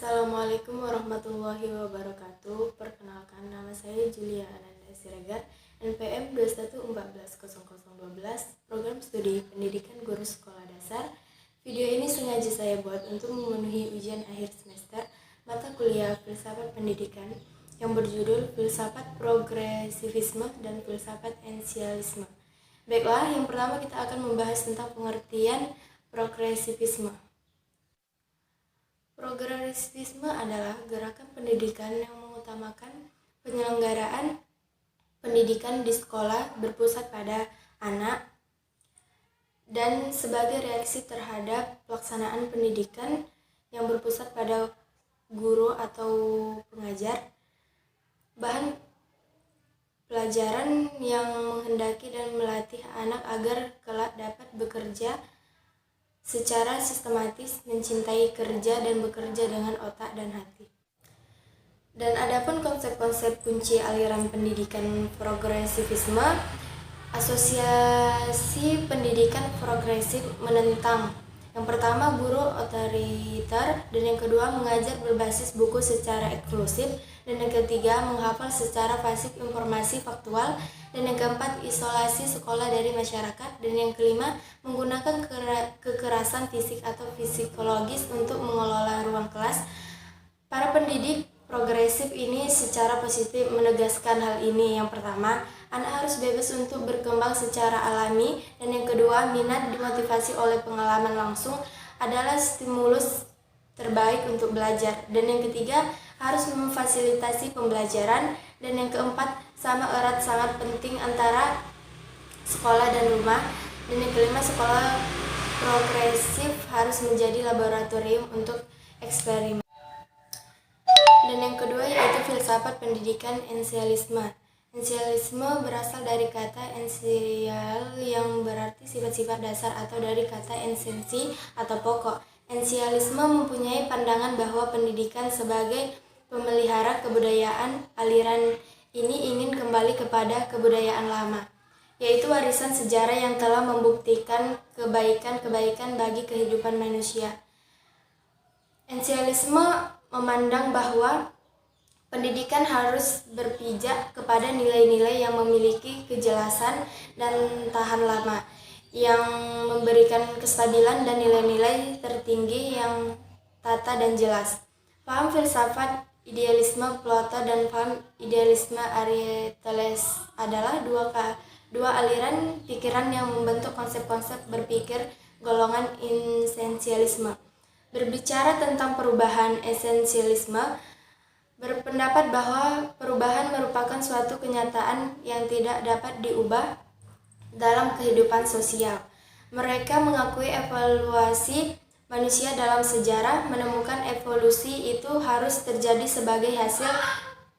Assalamualaikum warahmatullahi wabarakatuh. Perkenalkan, nama saya Julia Ananda Siregar, NPM 21140012, Program Studi Pendidikan Guru Sekolah Dasar. Video ini sengaja saya buat untuk memenuhi ujian akhir semester mata kuliah Filsafat Pendidikan yang berjudul Filsafat Progresivisme dan Filsafat Ensialisme. Baiklah, yang pertama kita akan membahas tentang pengertian progresivisme. Progresivisme adalah gerakan pendidikan yang mengutamakan penyelenggaraan pendidikan di sekolah berpusat pada anak dan sebagai reaksi terhadap pelaksanaan pendidikan yang berpusat pada guru atau pengajar. Bahan pelajaran yang menghendaki dan melatih anak agar kelak dapat bekerja secara sistematis, mencintai kerja dan bekerja dengan otak dan hati. Dan adapun konsep-konsep kunci aliran pendidikan progresivisme, asosiasi pendidikan progresif menentang yang pertama guru otoriter, dan yang kedua mengajar berbasis buku secara eksklusif, dan yang ketiga menghafal secara pasif informasi faktual, dan yang keempat isolasi sekolah dari masyarakat, dan yang kelima menggunakan kekerasan fisik atau psikologis untuk mengelola ruang kelas. Para pendidik progresif ini secara positif menegaskan hal ini. Yang pertama, anak harus bebas untuk berkembang secara alami, dan yang kedua, minat dimotivasi oleh pengalaman langsung adalah stimulus terbaik untuk belajar, dan yang ketiga, harus memfasilitasi pembelajaran, dan yang keempat, sama erat sangat penting antara sekolah dan rumah, dan yang kelima, sekolah progresif harus menjadi laboratorium untuk eksperimen. Dan yang kedua yaitu filsafat pendidikan ensialisme. Ensialisme berasal dari kata ensial yang berarti sifat-sifat dasar atau dari kata esensi atau pokok. Ensialisme mempunyai pandangan bahwa pendidikan sebagai pemelihara kebudayaan. Aliran ini ingin kembali kepada kebudayaan lama, yaitu warisan sejarah yang telah membuktikan kebaikan-kebaikan bagi kehidupan manusia. Ensialisme memandang bahwa pendidikan harus berpijak kepada nilai-nilai yang memiliki kejelasan dan tahan lama, yang memberikan kestabilan dan nilai-nilai tertinggi yang tata dan jelas. Paham filsafat idealisme Plato dan paham idealisme Aristoteles adalah dua aliran pikiran yang membentuk konsep-konsep berpikir golongan esensialisme. Berbicara tentang perubahan, esensialisme berpendapat bahwa perubahan merupakan suatu kenyataan yang tidak dapat diubah dalam kehidupan sosial. Mereka mengakui evaluasi manusia dalam sejarah, menemukan evolusi itu harus terjadi sebagai hasil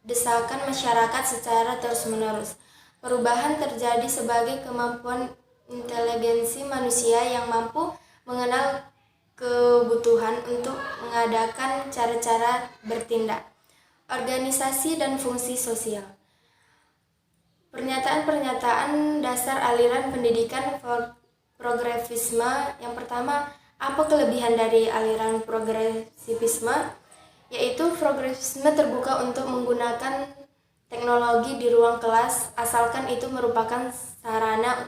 desakan masyarakat secara terus-menerus. Perubahan terjadi sebagai kemampuan inteligensi manusia yang mampu mengenal kebutuhan untuk mengadakan cara-cara bertindak. Organisasi dan fungsi sosial. Pernyataan-pernyataan dasar aliran pendidikan progresivisme. Yang pertama, apa kelebihan dari aliran progresivisme? Yaitu progresivisme terbuka untuk menggunakan teknologi di ruang kelas, asalkan itu merupakan sarana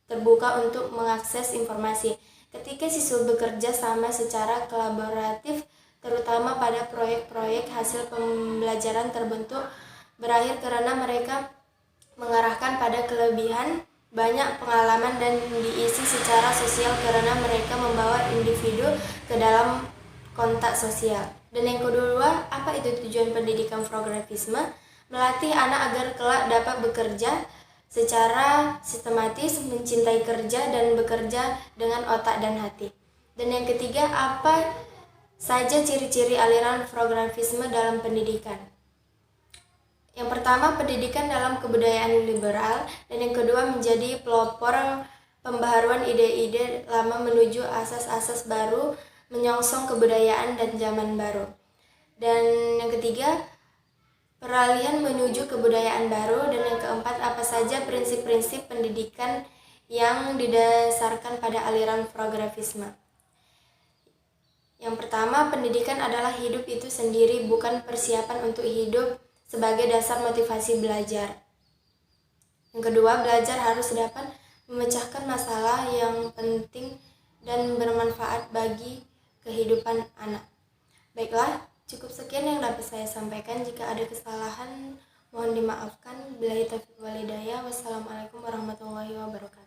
terbuka untuk mengakses informasi. Ketika siswa bekerja sama secara kolaboratif, terutama pada proyek-proyek, hasil pembelajaran terbentuk berakhir karena mereka mengarahkan pada kelebihan, banyak pengalaman dan diisi secara sosial karena mereka membawa individu ke dalam kontak sosial. Dan yang kedua, apa itu tujuan pendidikan progresivisme? Melatih anak agar kelak dapat bekerja secara sistematis, mencintai kerja dan bekerja dengan otak dan hati. Dan yang ketiga, apa saja ciri-ciri aliran progresivisme dalam pendidikan? Yang pertama, pendidikan dalam kebudayaan liberal, dan yang kedua menjadi pelopor pembaharuan ide-ide lama menuju asas-asas baru, menyongsong kebudayaan dan zaman baru. Dan yang ketiga, peralihan menuju kebudayaan baru, dan yang keempat, apa saja prinsip-prinsip pendidikan yang didasarkan pada aliran progresivisme. Yang pertama, pendidikan adalah hidup itu sendiri, bukan persiapan untuk hidup sebagai dasar motivasi belajar. Yang kedua, belajar harus dapat memecahkan masalah yang penting dan bermanfaat bagi kehidupan anak. Baiklah, cukup sekian yang dapat saya sampaikan. Jika ada kesalahan, mohon dimaafkan. Billahi taufiq wal hidayah. Wassalamualaikum warahmatullahi wabarakatuh.